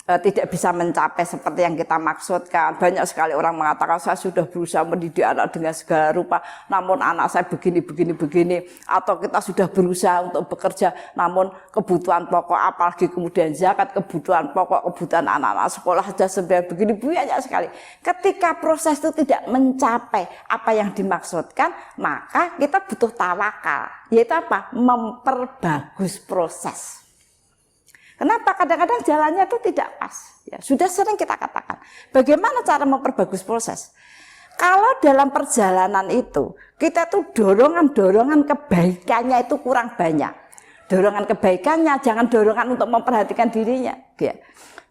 tidak bisa mencapai seperti yang kita maksudkan. Banyak sekali orang mengatakan saya sudah berusaha mendidik anak dengan segala rupa, namun anak saya begini. Atau kita sudah berusaha untuk bekerja, namun kebutuhan pokok, apalagi kemudian zakat, kebutuhan pokok, kebutuhan anak-anak sekolah saja sebenarnya begini, banyak sekali. Ketika proses itu tidak mencapai apa yang dimaksudkan, maka kita butuh tawakal. Yaitu memperbagus proses. Kenapa? Kadang-kadang jalannya itu tidak pas. Ya, sudah sering kita katakan. Bagaimana cara memperbagus proses? Kalau dalam perjalanan itu, kita tuh dorongan kebaikannya itu kurang banyak. Dorongan kebaikannya, jangan dorongan untuk memperhatikan dirinya. Ya.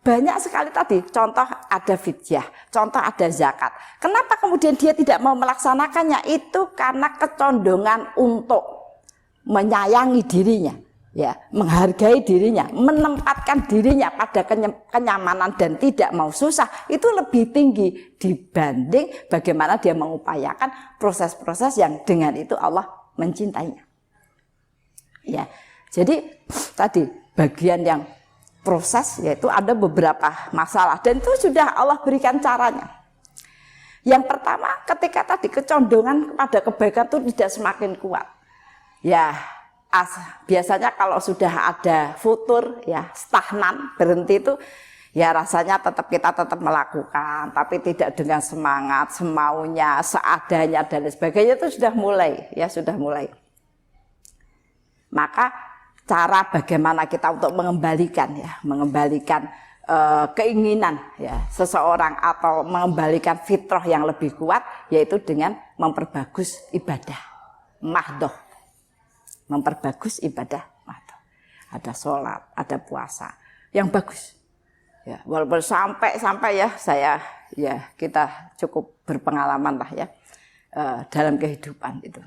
Banyak sekali tadi, contoh ada fidyah, contoh ada zakat. Kenapa kemudian dia tidak mau melaksanakannya? Itu karena kecondongan untuk menyayangi dirinya. Ya, menghargai dirinya, menempatkan dirinya pada kenyamanan dan tidak mau susah itu lebih tinggi dibanding bagaimana dia mengupayakan proses-proses yang dengan itu Allah mencintainya. Ya, jadi tadi bagian yang proses yaitu ada beberapa masalah dan itu sudah Allah berikan caranya. Yang pertama, ketika tadi kecondongan kepada kebaikan itu tidak semakin kuat. Ya, biasanya kalau sudah ada futur ya stagnan berhenti itu Ya rasanya kita tetap melakukan, tapi tidak dengan semangat, semaunya, seadanya dan sebagainya. Itu sudah mulai, ya sudah mulai. Maka cara bagaimana kita untuk mengembalikan keinginan ya seseorang atau mengembalikan fitrah yang lebih kuat, yaitu dengan memperbagus ibadah mahdoh. Memperbagus ibadah mahdoh. Ada sholat, ada puasa yang bagus. Ya, walaupun sampai ya kita cukup berpengalaman lah ya dalam kehidupan itu.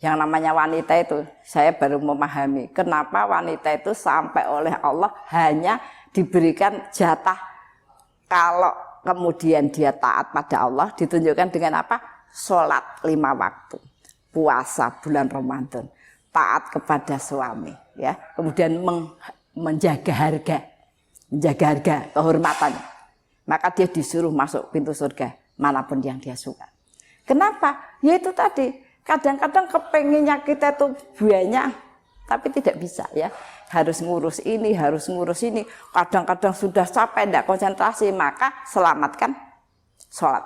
Yang namanya wanita itu, saya baru memahami kenapa wanita itu sampai oleh Allah hanya diberikan jatah kalau kemudian dia taat pada Allah, ditunjukkan dengan apa? Sholat 5 waktu, puasa bulan Ramadan, taat kepada suami, ya, kemudian menjaga harga kehormatannya. Maka dia disuruh masuk pintu surga manapun yang dia suka. Kenapa? Ya itu tadi. Kadang-kadang kepenginnya kita tuh banyak, tapi tidak bisa ya. Harus ngurus ini, harus ngurus ini. Kadang-kadang sudah capek, tidak konsentrasi, maka selamatkan sholat.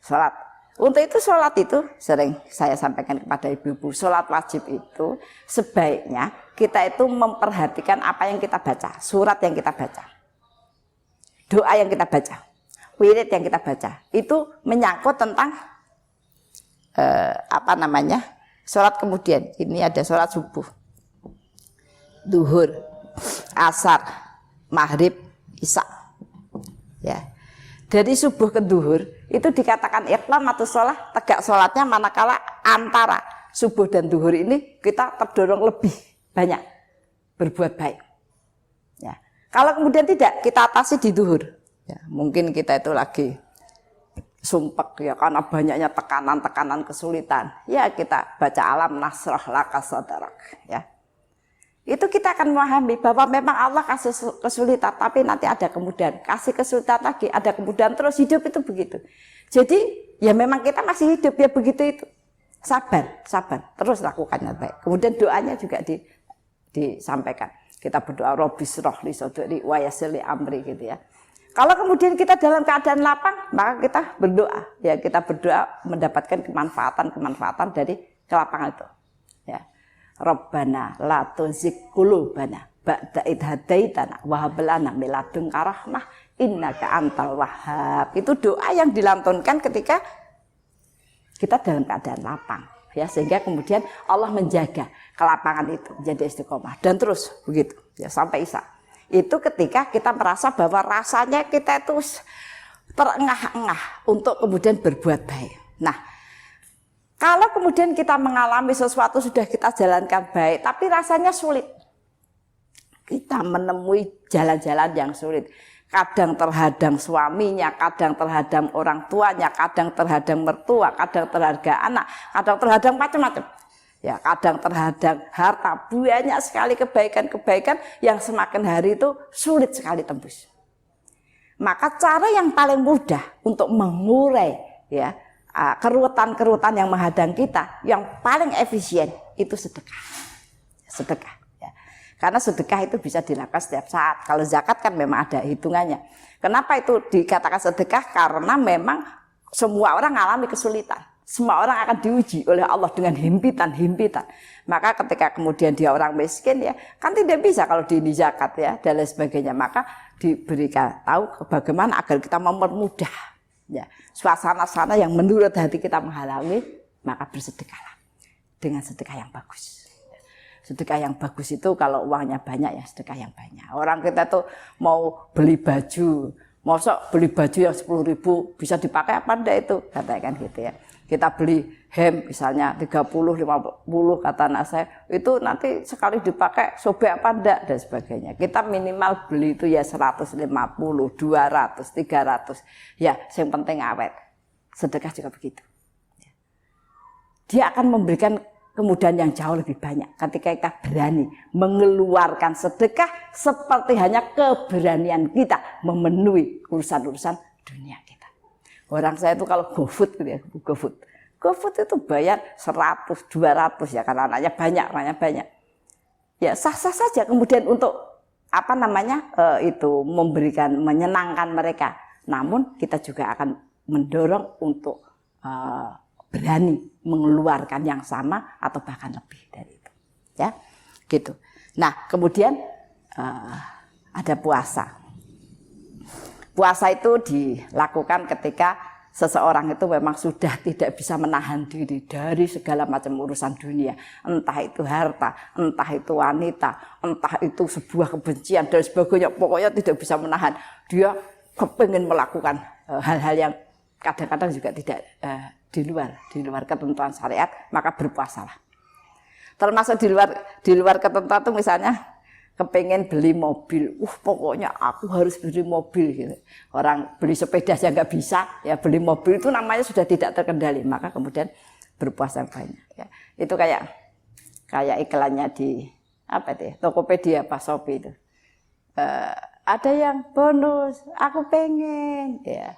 Sholat. Untuk itu sholat itu sering saya sampaikan kepada ibu-ibu, sholat wajib itu sebaiknya kita itu memperhatikan apa yang kita baca, surat yang kita baca, doa yang kita baca, wirid yang kita baca. Itu menyangkut tentang sholat. Kemudian ini ada sholat subuh, duhur, asar, maghrib, isya, ya. Dari subuh ke duhur itu dikatakan iqam atau sholat, tegak sholatnya manakala antara subuh dan duhur ini kita terdorong lebih banyak berbuat baik, ya. Kalau kemudian tidak, kita atasi di duhur, ya. Mungkin kita itu lagi sumpek ya karena banyaknya tekanan kesulitan, ya kita baca alam nasrah laka sadrak, ya. Itu kita akan memahami bahwa memang Allah kasih kesulitan, tapi nanti ada kemudahan, kasih kesulitan lagi, ada kemudahan, terus hidup itu begitu. Jadi ya memang kita masih hidup ya begitu itu, sabar, terus lakukannya baik. Kemudian doanya juga disampaikan. Kita berdoa Robbi shrah li sadri wa yassir li amri gitu ya. Kalau kemudian kita dalam keadaan lapang, maka kita berdoa. Ya, kita berdoa mendapatkan kemanfaatan dari kelapangan itu. Ya. Rabbana la tuzigh qulubana ba'da idh hadaitana wa hab lana min ladunka rahmah innaka antal wahhab. Itu doa yang dilantunkan ketika kita dalam keadaan lapang. Ya, sehingga kemudian Allah menjaga kelapangan itu menjadi istiqomah dan terus begitu ya sampai isya. Itu ketika kita merasa bahwa rasanya kita itu terengah-engah untuk kemudian berbuat baik. Nah, kalau kemudian kita mengalami sesuatu sudah kita jalankan baik, tapi rasanya sulit, kita menemui jalan-jalan yang sulit. Kadang terhadang suaminya, kadang terhadang orang tuanya, kadang terhadang mertua, kadang terhadang anak, kadang terhadang macam-macam. Ya, kadang terhadang harta, banyak sekali kebaikan-kebaikan yang semakin hari itu sulit sekali tembus. Maka cara yang paling mudah untuk mengurai ya kerutan-kerutan yang menghadang kita, yang paling efisien itu sedekah. Sedekah. Ya. Karena sedekah itu bisa dilakukan setiap saat. Kalau zakat kan memang ada hitungannya. Kenapa itu dikatakan sedekah? Karena memang semua orang mengalami kesulitan. Semua orang akan diuji oleh Allah dengan himpitan. Maka ketika kemudian dia orang miskin ya, kan tidak bisa kalau di zakat ya dan lain sebagainya. Maka diberikan tahu bagaimana agar kita mempermudah ya suasana-suasana yang menurut hati kita menghalangi, maka bersedekahlah dengan sedekah yang bagus. Sedekah yang bagus itu kalau uangnya banyak ya sedekah yang banyak. Orang kita tuh mau beli baju, mosok beli baju yang 10.000 bisa dipakai apa enggak itu, katakan gitu ya. Kita beli hem misalnya 30, 50 kata anak saya, itu nanti sekali dipakai sobek apa enggak dan sebagainya. Kita minimal beli itu ya 150, 200, 300. Ya, yang penting awet. Sedekah juga begitu. Dia akan memberikan kemudahan yang jauh lebih banyak ketika kita berani mengeluarkan sedekah seperti hanya keberanian kita memenuhi urusan-urusan dunia kita. Orang saya itu kalau GoFood gitu ya, GoFood itu bayar 100, 200 ya karena anaknya banyak. Ya sah-sah saja kemudian untuk apa namanya itu memberikan menyenangkan mereka, namun kita juga akan mendorong untuk berani mengeluarkan yang sama atau bahkan lebih dari itu, ya, gitu. Nah, kemudian ada puasa. Puasa itu dilakukan ketika seseorang itu memang sudah tidak bisa menahan diri dari segala macam urusan dunia, entah itu harta, entah itu wanita, entah itu sebuah kebencian dan sebagainya, pokoknya tidak bisa menahan. Dia kepingin melakukan hal-hal yang kadang-kadang juga tidak di luar ketentuan syariat, maka berpuasalah. Termasuk di luar ketentuan itu misalnya kepengen beli mobil, pokoknya aku harus beli mobil gitu. Orang beli sepeda saja nggak bisa, ya beli mobil itu namanya sudah tidak terkendali, maka kemudian berpuasa banyak. Ya. Itu kayak iklannya di apa itu, Tokopedia, Pak Shopee itu. Ada yang bonus, aku pengen, ya.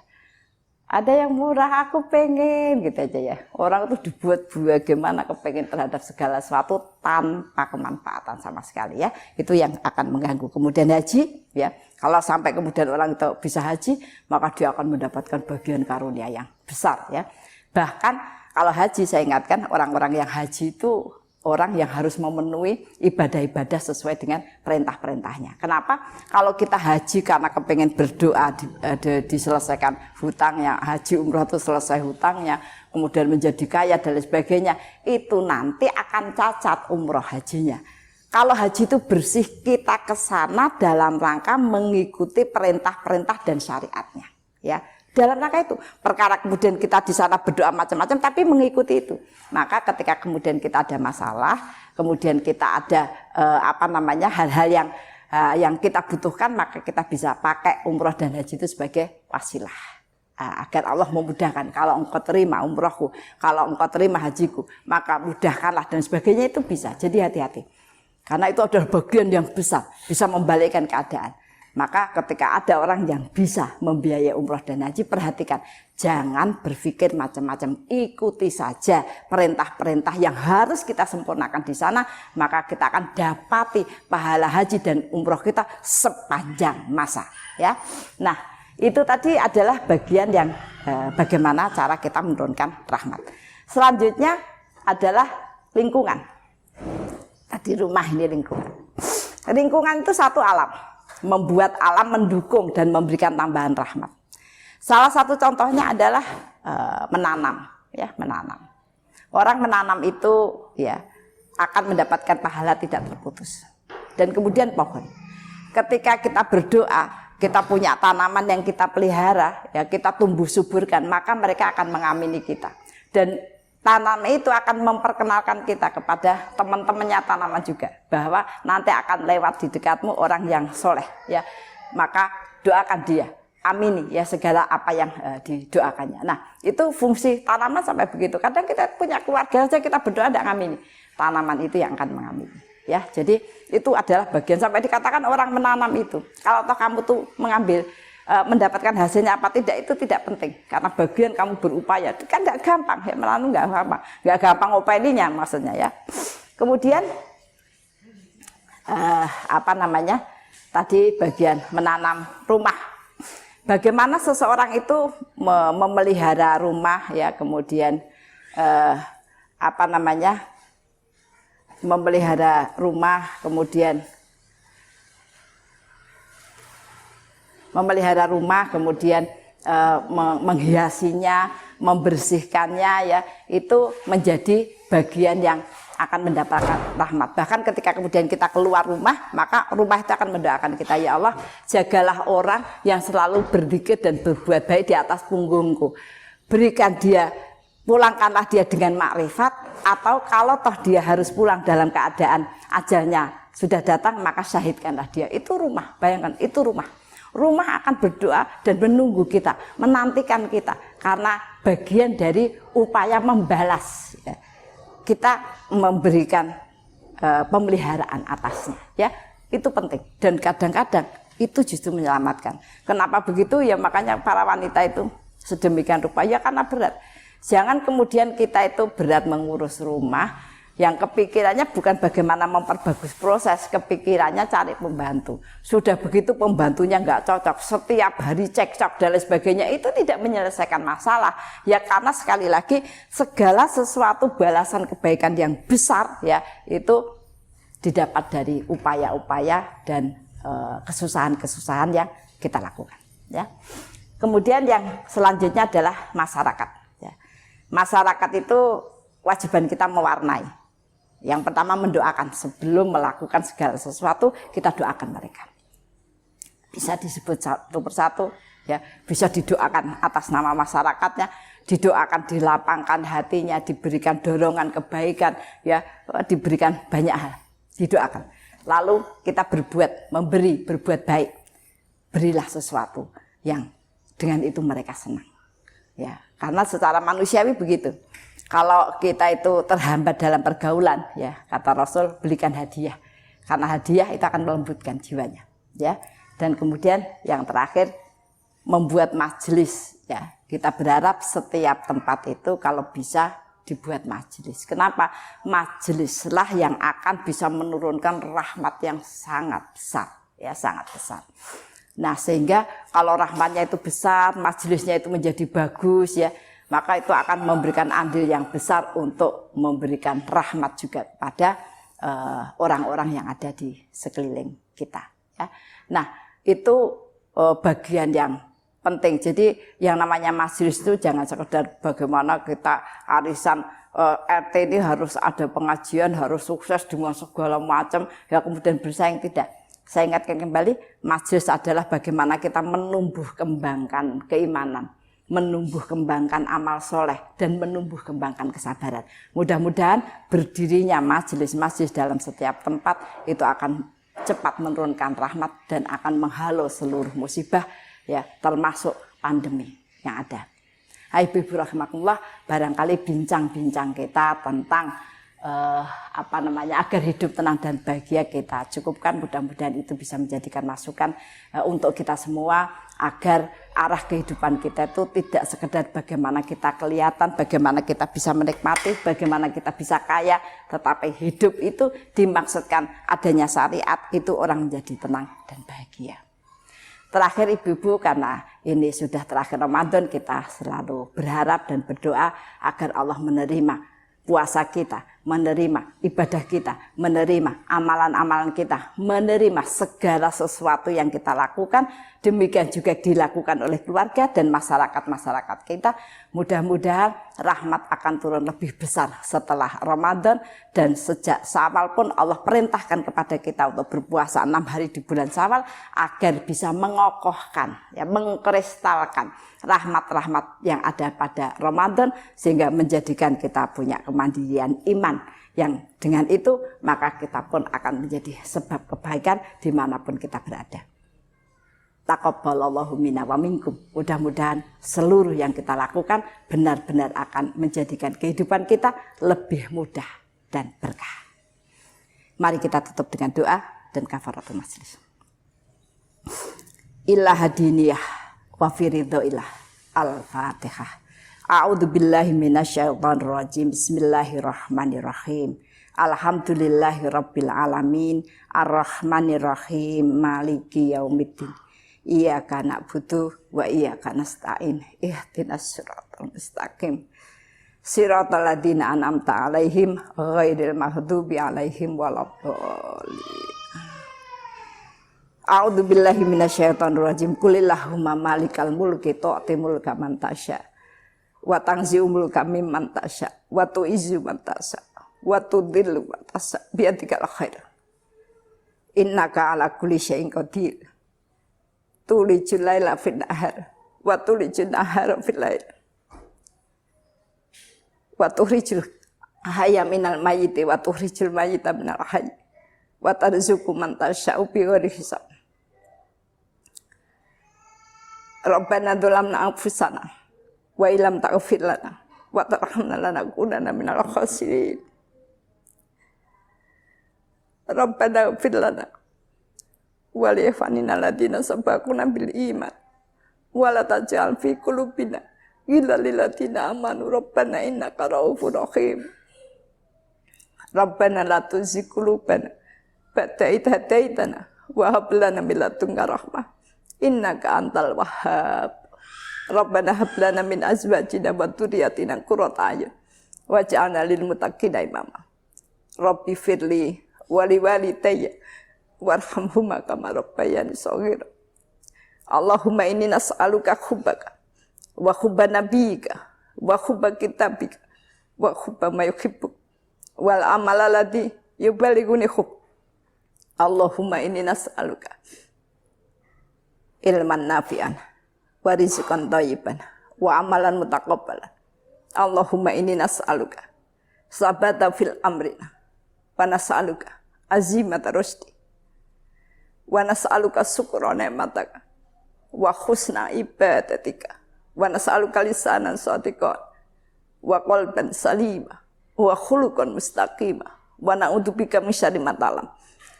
Ada yang murah, aku pengen, gitu aja ya. Orang itu dibuat bagaimana kepengen terhadap segala sesuatu tanpa kemanfaatan sama sekali ya. Itu yang akan mengganggu. Kemudian haji, ya. Kalau sampai kemudian orang itu bisa haji, maka dia akan mendapatkan bagian karunia yang besar ya. Bahkan kalau haji, saya ingatkan orang-orang yang haji itu orang yang harus memenuhi ibadah-ibadah sesuai dengan perintah-perintahnya. Kenapa? Kalau kita haji karena kepengen berdoa diselesaikan hutangnya, haji umroh itu selesai hutangnya, kemudian menjadi kaya dan lain sebagainya, itu nanti akan cacat umroh hajinya. Kalau haji itu bersih, kita ke sana dalam rangka mengikuti perintah-perintah dan syariatnya, ya. Dalam rangka itu, perkara kemudian kita di sana berdoa macam-macam, tapi mengikuti itu. Maka ketika kemudian kita ada masalah, kemudian kita ada hal-hal yang kita butuhkan, maka kita bisa pakai umroh dan haji itu sebagai wasilah. Agar Allah memudahkan, kalau engkau terima umrohku, kalau engkau terima hajiku, maka mudahkanlah dan sebagainya, itu bisa. Jadi hati-hati. Karena itu adalah bagian yang besar, bisa membalikkan keadaan. Maka ketika ada orang yang bisa membiayai umroh dan haji, perhatikan, jangan berpikir macam-macam, ikuti saja perintah-perintah yang harus kita sempurnakan di sana, maka kita akan dapati pahala haji dan umroh kita sepanjang masa, ya. Nah, itu tadi adalah bagian yang bagaimana cara kita menurunkan rahmat. Selanjutnya adalah lingkungan. Tadi rumah, ini lingkungan. Lingkungan itu satu alam. Membuat alam mendukung dan memberikan tambahan rahmat. Salah satu contohnya adalah menanam, ya, menanam. Orang menanam itu ya akan mendapatkan pahala tidak terputus. Dan kemudian pohon. Ketika kita berdoa, kita punya tanaman yang kita pelihara, ya kita tumbuh suburkan, maka mereka akan mengamini kita. Dan tanaman itu akan memperkenalkan kita kepada teman-temannya tanaman juga, bahwa nanti akan lewat di dekatmu orang yang soleh, ya. Maka doakan dia, amini ya segala apa yang didoakannya. Nah, itu fungsi tanaman sampai begitu. Kadang kita punya keluarga saja kita berdoa tidak ngamini, tanaman itu yang akan mengamini. Ya, jadi itu adalah bagian sampai dikatakan orang menanam itu. Kalau toh kamu tuh mengambil mendapatkan hasilnya apa tidak, itu tidak penting, karena bagian kamu berupaya itu kan nggak gampang ya, menanam nggak gampang ngopeninya maksudnya ya. Kemudian tadi bagian menanam rumah, bagaimana seseorang itu memelihara rumah ya, kemudian memelihara rumah, kemudian menghiasinya, membersihkannya ya, itu menjadi bagian yang akan mendapatkan rahmat. Bahkan ketika kemudian kita keluar rumah, maka rumah itu akan mendoakan kita, ya Allah, jagalah orang yang selalu berzikir dan berbuat baik di atas punggungku. Berikan dia, pulangkanlah dia dengan makrifat, atau kalau toh dia harus pulang dalam keadaan ajalnya sudah datang, maka syahidkanlah dia. Itu rumah, bayangkan, itu rumah. Rumah akan berdoa dan menunggu kita, menantikan kita, karena bagian dari upaya membalas ya. Kita memberikan pemeliharaan atasnya ya, itu penting, dan kadang-kadang itu justru menyelamatkan. Kenapa begitu ya? Makanya para wanita itu sedemikian rupa ya, karena berat. Jangan kemudian kita itu berat mengurus rumah, Yang kepikirannya bukan bagaimana memperbagus proses, kepikirannya cari pembantu. Sudah begitu pembantunya nggak cocok, setiap hari cekcok dan lain sebagainya, itu tidak menyelesaikan masalah. Ya karena sekali lagi segala sesuatu balasan kebaikan yang besar ya itu didapat dari upaya-upaya dan kesusahan-kesusahan yang kita lakukan. Ya. Kemudian yang selanjutnya adalah masyarakat. Ya. Masyarakat itu kewajiban kita mewarnai. Yang pertama mendoakan, sebelum melakukan segala sesuatu kita doakan mereka. Bisa disebut satu persatu, ya, bisa didoakan atas nama masyarakatnya, didoakan dilapangkan hatinya, diberikan dorongan kebaikan, ya, diberikan banyak hal, didoakan. Lalu kita berbuat baik, berilah sesuatu yang dengan itu mereka senang. Ya, karena secara manusiawi begitu. Kalau kita itu terhambat dalam pergaulan, ya kata Rasul, belikan hadiah, karena hadiah itu akan melembutkan jiwanya, ya. Dan kemudian yang terakhir membuat majelis, ya. Kita berharap setiap tempat itu kalau bisa dibuat majelis. Kenapa? Majelislah yang akan bisa menurunkan rahmat yang sangat besar, ya sangat besar. Nah sehingga kalau rahmatnya itu besar, majelisnya itu menjadi bagus, ya. Maka itu akan memberikan andil yang besar untuk memberikan rahmat juga kepada orang-orang yang ada di sekeliling kita. Ya. Nah itu bagian yang penting. Jadi yang namanya majelis itu jangan sekedar bagaimana kita arisan RT ini harus ada pengajian, harus sukses dengan segala macam, ya kemudian bersaing, tidak. Saya ingatkan kembali, majelis adalah bagaimana kita menumbuh kembangkan keimanan, menumbuh kembangkan amal soleh, dan menumbuh kembangkan kesabaran. Mudah-mudahan berdirinya majelis-majelis dalam setiap tempat itu akan cepat menurunkan rahmat dan akan menghalau seluruh musibah, ya termasuk pandemi yang ada. Ibu rahimakumullah, barangkali bincang-bincang kita tentang agar hidup tenang dan bahagia kita cukupkan. Mudah-mudahan itu bisa menjadikan masukan untuk kita semua agar arah kehidupan kita itu tidak sekedar bagaimana kita kelihatan, bagaimana kita bisa menikmati, bagaimana kita bisa kaya, tetapi hidup itu dimaksudkan adanya syariat, itu orang menjadi tenang dan bahagia. Terakhir ibu-ibu, karena ini sudah terakhir Ramadan, kita selalu berharap dan berdoa agar Allah menerima puasa kita, menerima ibadah kita, menerima amalan-amalan kita, menerima segala sesuatu yang kita lakukan. Demikian juga dilakukan oleh keluarga dan masyarakat-masyarakat kita. Mudah-mudahan rahmat akan turun lebih besar setelah Ramadan, dan sejak Syawal pun Allah perintahkan kepada kita untuk berpuasa 6 hari di bulan Syawal agar bisa mengokohkan, ya, mengkristalkan rahmat-rahmat yang ada pada Ramadan, sehingga menjadikan kita punya kemandirian iman, yang dengan itu maka kita pun akan menjadi sebab kebaikan dimanapun kita berada. Taqabbalallahu minna wa minkum. Mudah-mudahan seluruh yang kita lakukan benar-benar akan menjadikan kehidupan kita lebih mudah dan berkah. Mari kita tutup dengan doa dan kafaratul majlis. Ilah hadiniyah wa firidhoilah. Al-Fatihah. A'udzu billahi minasyaitonir rajim. Bismillahirrahmanirrahim. Alhamdulillahirabbil alamin. Arrahmanir rahim. Maliki yaumiddin. Iyyaka na'budu wa iyyaka nasta'in. Ihdinas siratal mustaqim. Siratal ladzina an'amta 'alaihim ghairil maghdubi 'alaihim waladdallin. A'udzu billahi minasyaitonir rajim. Qulillahumma malikal mulki tu'ti mulka man tasya wa tanzi'ul mulka mimman tasya wa tu'izzu man tasya wa tudhillu man tasya bi yadikal khair. Innaka 'ala kulli syai'in qadir. Tulijul laila fil nahar wa tulijul nahara fil lail wa tukhrijul hayya minal mayyiti wa tukhrijul mayyita minal hayy wa tarzuqu man tasya'u bighairi hisab. Rabbana dzalamna anfusana wa illam taghfir lana wa tarhamna lanakunanna minal khasirin. Rabbana ighfir lana wa li ikhwanina alladziina sabaquna bil iman wa la taj'al fi qulubina ghillan lil ladziina aamanu rabbana innaka ra'ufur rahim. Rabbana la tuzigh qulubana ba'da idh hadaitana wa hab lana min ladunka rahmah innaka antal wahhab. Rabbana hab lana min azwajina wa dzurriyyatina qurrata a'yun waj'alna lil muttaqina imama. Rabbi firli wa li walidayya warhamhuma kama rabbayani shaghira. Allahumma inni nas'aluka hubbaka wa hubba nabiyyika wa hubba kitabika wa hubba ma yuhibbuk wal amala ladzi yubalighuni hub. Allahumma inni nas'aluka ilman nafi'an wa rizqan thayyiban wa amalan mutaqabbalan. Allahumma inni nas'aluka sabata fil amrina wa nas'aluka azimata rusdi wa nas'aluka syukra ni'mataka wa husna ibadatika wa nas'aluka lisanan shadiqan wa qalban salima wa khuluqan mustaqima wa na'udzubika min syarri ma ta'lam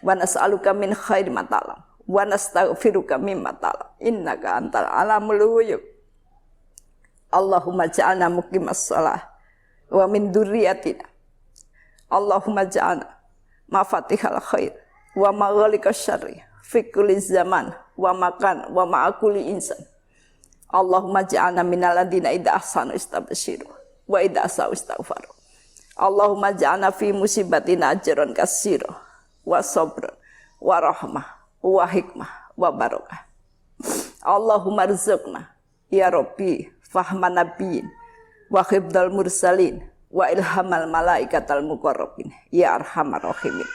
wa nas'aluka min khairi ma ta'lam wa nastaghfiruka mimma ta'lam innaka antal alamul ghuyub. Allahumma ja'alna muqimas shalah wa min dzurriyyatina. Allahumma ja'alna mafatihal khair wa maghaliqash syarri fi kulli zaman wa makan wa ma'a kulli insan. Allahumma ja'alna minal ladzina idza ahsanu istabshiru wa idza asa'u istaghfaru. Allahumma ja'alna fi musibatina ajran katsira wa sabran wa rahmah wa hikmah wa barakah. Allahumma rizqna ya Rabbi fahman nabiyyin wa khibdal mursalin wa ilhamal malaikatal muqarrabin ya arhamar rahimin.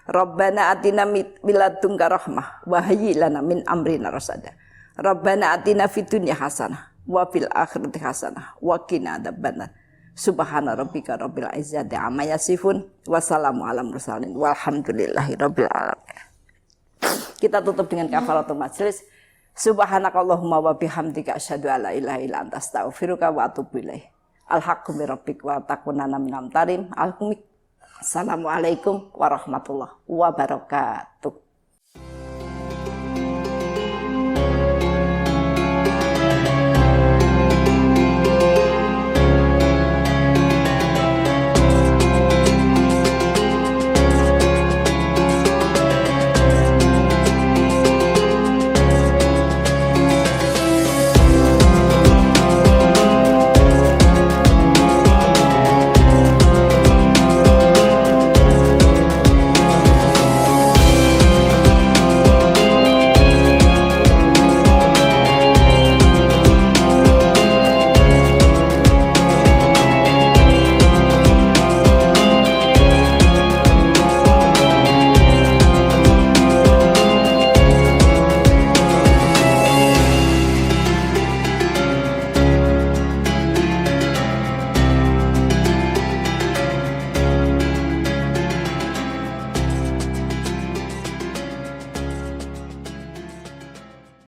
Rabbana atina min ladunka rahmah wa hayyi lana min amrina rasada. Rabbana atina fid dunya hasanah wa fil akhirati hasanah wa qina adzabannar. Subhana rabbika rabbil izzati amma yasifun wa salamun alal mursalin walhamdulillahi rabbil alamin. Kita tutup dengan kafaratul majlis. Subhanakallahumma wa bihamdika asyhadu an la ilaha illa anta astaghfiruka wa atubu ilaik. Alhaqqu min rabbik wa takunana minal mumtarin. Assalamualaikum warahmatullahi wabarakatuh.